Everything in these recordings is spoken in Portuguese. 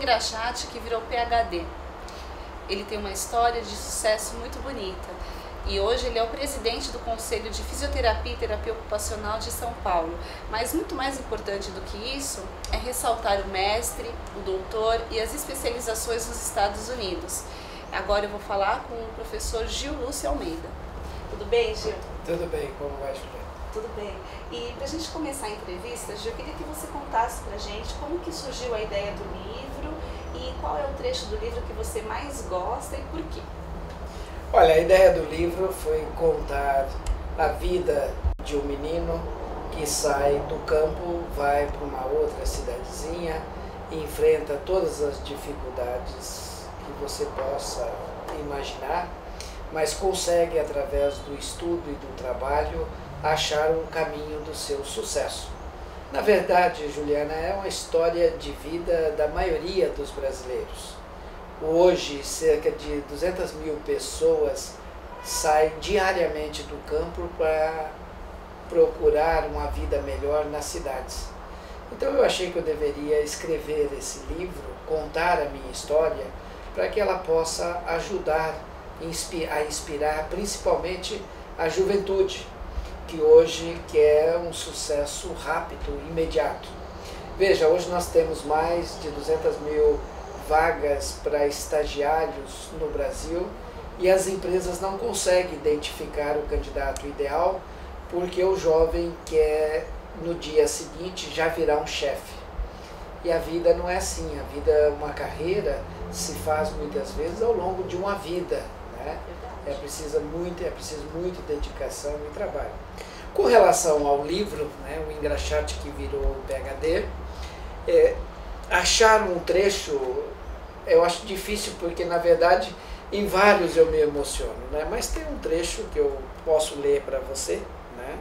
engraxate que virou PhD. Ele tem uma história de sucesso muito bonita e hoje ele é o presidente do Conselho de Fisioterapia e Terapia Ocupacional de São Paulo. Mas muito mais importante do que isso é ressaltar o mestre, o doutor e as especializações nos Estados Unidos. Agora eu vou falar com o professor Gil Lúcio Almeida. Tudo bem, Gil? Tudo bem, como vai, Juliana? Tudo bem. E para a gente começar a entrevista, Gil, eu queria que você contasse para a gente como que surgiu a ideia do livro e qual é o trecho do livro que você mais gosta e por quê? Olha, a ideia do livro foi contar a vida de um menino que sai do campo, vai para uma outra cidadezinha e enfrenta todas as dificuldades que você possa imaginar, mas consegue, através do estudo e do trabalho, achar um caminho do seu sucesso. Na verdade, Juliana, é uma história de vida da maioria dos brasileiros. Hoje, cerca de 200 mil pessoas saem diariamente do campo para procurar uma vida melhor nas cidades. Então eu achei que eu deveria escrever esse livro, contar a minha história, para que ela possa ajudar a inspirar principalmente a juventude, que hoje quer um sucesso rápido, imediato. Veja, hoje nós temos mais de 200 mil vagas para estagiários no Brasil e as empresas não conseguem identificar o candidato ideal porque o jovem quer no dia seguinte já virar um chefe. E a vida não é assim, a vida, uma carreira se faz muitas vezes ao longo de uma vida, né? É preciso muita dedicação e trabalho. Com relação ao livro, né, o engraxate que virou PhD, achar um trecho eu acho difícil porque, na verdade, em vários eu me emociono, né? Mas tem um trecho que eu posso ler para você, né?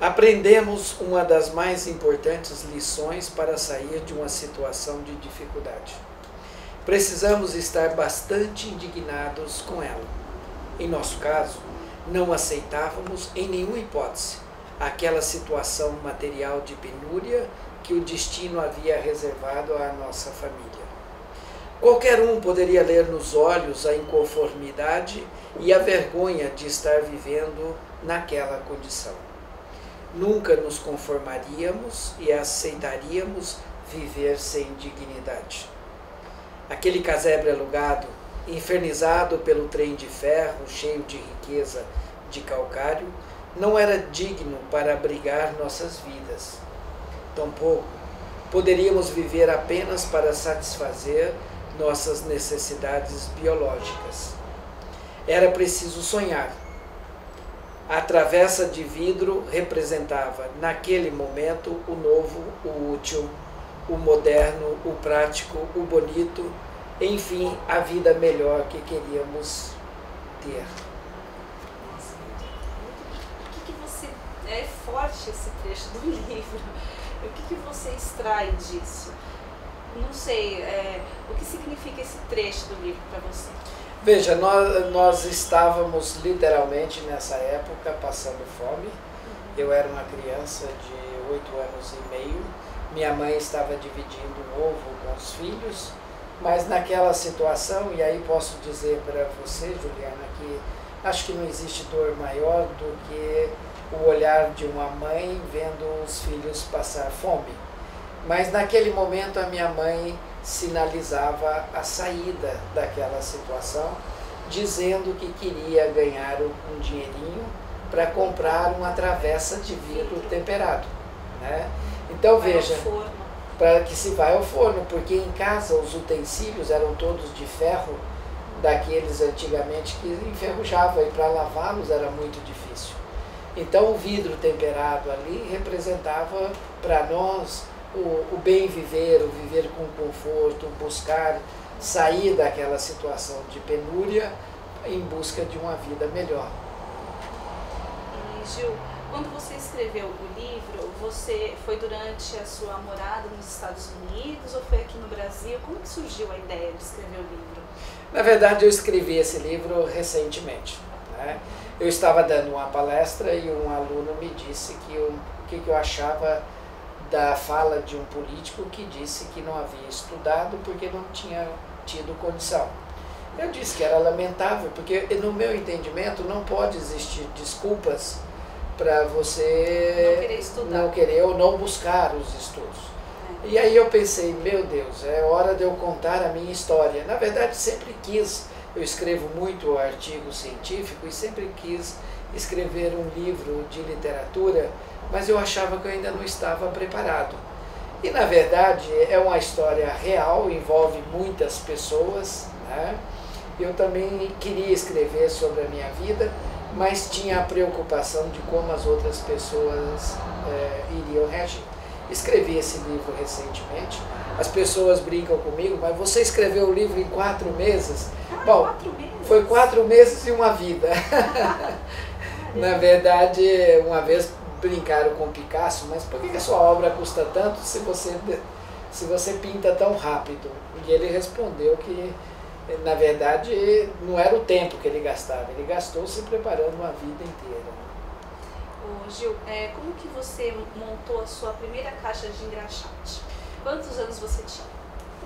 Aprendemos uma das mais importantes lições para sair de uma situação de dificuldade. Precisamos estar bastante indignados com ela. Em nosso caso, não aceitávamos em nenhuma hipótese aquela situação material de penúria que o destino havia reservado à nossa família. Qualquer um poderia ler nos olhos a inconformidade e a vergonha de estar vivendo naquela condição. Nunca nos conformaríamos e aceitaríamos viver sem dignidade. Aquele casebre alugado, infernizado pelo trem de ferro cheio de riqueza de calcário, não era digno para abrigar nossas vidas. Tampouco poderíamos viver apenas para satisfazer nossas necessidades biológicas. Era preciso sonhar. A travessa de vidro representava, naquele momento, o novo, o útil, o moderno, o prático, o bonito, enfim, a vida melhor que queríamos ter. Nossa, o que você... É forte esse trecho do livro. O que você extrai disso? Não sei, o que significa esse trecho do livro para você? Veja, nós estávamos literalmente nessa época passando fome. Eu era uma criança de 8 anos e meio. Minha mãe estava dividindo o ovo com os filhos. Mas naquela situação, e aí posso dizer para você, Juliana, que acho que não existe dor maior do que o olhar de uma mãe vendo os filhos passar fome. Mas naquele momento a minha mãe sinalizava a saída daquela situação, dizendo que queria ganhar um dinheirinho para comprar uma travessa de vidro temperado, né? Então veja, para que se vá ao forno, porque em casa os utensílios eram todos de ferro, daqueles antigamente que enferrujava e para lavá-los era muito difícil. Então o vidro temperado ali representava para nós o bem viver, o viver com conforto, buscar sair daquela situação de penúria em busca de uma vida melhor. E Gil, quando você escreveu o livro, você foi durante a sua morada nos Estados Unidos ou foi aqui no Brasil? Como que surgiu a ideia de escrever o livro? Na verdade, eu escrevi esse livro recentemente, né? Eu estava dando uma palestra e um aluno me disse que o que eu achava da fala de um político que disse que não havia estudado porque não tinha tido condição. Eu disse que era lamentável, porque no meu entendimento não pode existir desculpas para você não querer ou não buscar os estudos. E aí eu pensei, meu Deus, é hora de eu contar a minha história. Na verdade, sempre quis, eu escrevo muito artigo científico e sempre quis escrever um livro de literatura, mas eu achava que eu ainda não estava preparado. E na verdade é uma história real, envolve muitas pessoas, né? Eu também queria escrever sobre a minha vida, mas tinha a preocupação de como as outras pessoas iriam reagir. Escrevi esse livro recentemente, as pessoas brincam comigo, mas você escreveu o livro em 4 meses? Bom, 4 meses? Foi 4 meses e uma vida. Na verdade, uma vez brincaram com Picasso, mas por que a sua obra custa tanto se você pinta tão rápido? E ele respondeu que, na verdade, não era o tempo que ele gastava, ele gastou se preparando uma vida inteira. Ô, Gil, como que você montou a sua primeira caixa de engraxate? Quantos anos você tinha?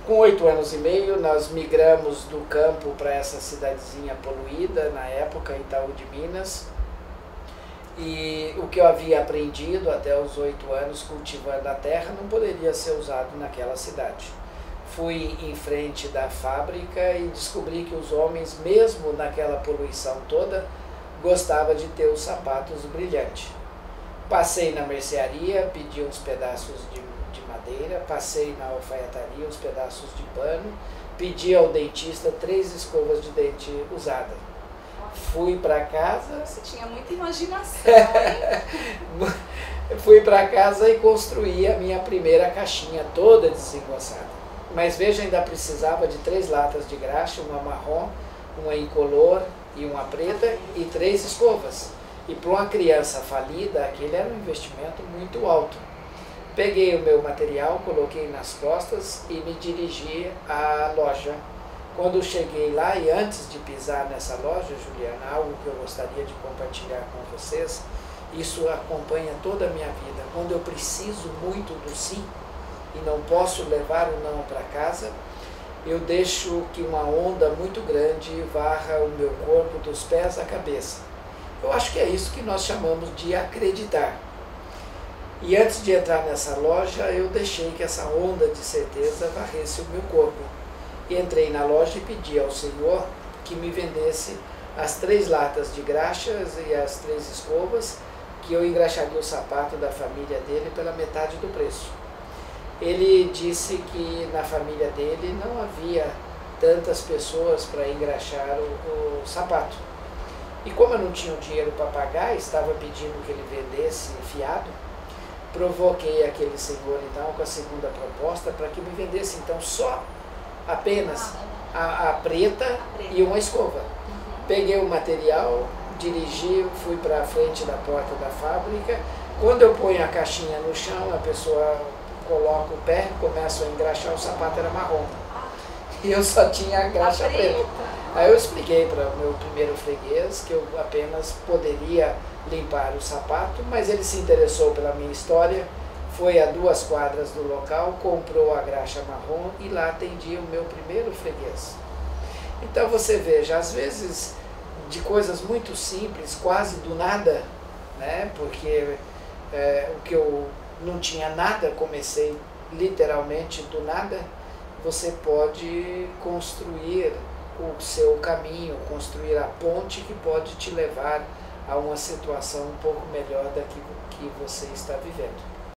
Com 8 anos e meio, nós migramos do campo para essa cidadezinha poluída, na época, Itaú de Minas. E o que eu havia aprendido até os 8 anos cultivando a terra não poderia ser usado naquela cidade. Fui em frente da fábrica e descobri que os homens, mesmo naquela poluição toda, gostavam de ter os sapatos brilhantes. Passei na mercearia, pedi uns pedaços de madeira, passei na alfaiataria, uns pedaços de pano, pedi ao dentista 3 escovas de dente usadas. Fui para casa... Você tinha muita imaginação, hein? Fui para casa e construí a minha primeira caixinha toda desengonçada. Mas veja, ainda precisava de 3 latas de graxa, uma marrom, uma incolor e uma preta e 3 escovas. E para uma criança falida, aquele era um investimento muito alto. Peguei o meu material, coloquei nas costas e me dirigi à loja. Quando cheguei lá, e antes de pisar nessa loja, Juliana, algo que eu gostaria de compartilhar com vocês, isso acompanha toda a minha vida. Quando eu preciso muito do sim e não posso levar o não para casa, eu deixo que uma onda muito grande varra o meu corpo dos pés à cabeça. Eu acho que é isso que nós chamamos de acreditar. E antes de entrar nessa loja, eu deixei que essa onda de certeza varresse o meu corpo. E entrei na loja e pedi ao Senhor que me vendesse as 3 latas de graxas e as 3 escovas, que eu engraxaria o sapato da família dele pela metade do preço. Ele disse que na família dele não havia tantas pessoas para engraxar o sapato. E como eu não tinha o dinheiro para pagar, estava pedindo que ele vendesse fiado, provoquei aquele senhor então com a segunda proposta para que me vendesse então só apenas a preta e uma escova. Peguei o material, dirigi, fui para a frente da porta da fábrica. Quando eu ponho a caixinha no chão, a pessoa coloca o pé, começa a engraxar, o sapato era marrom. E eu só tinha a graxa preta. Aí eu expliquei para o meu primeiro freguês que eu apenas poderia limpar o sapato, mas ele se interessou pela minha história, foi a 2 quadras do local, comprou a graxa marrom e lá atendia o meu primeiro freguês. Então você veja, às vezes de coisas muito simples, quase do nada, né? Porque o que eu não tinha nada, comecei literalmente do nada, você pode construir o seu caminho, construir a ponte que pode te levar a uma situação um pouco melhor daquilo que você está vivendo.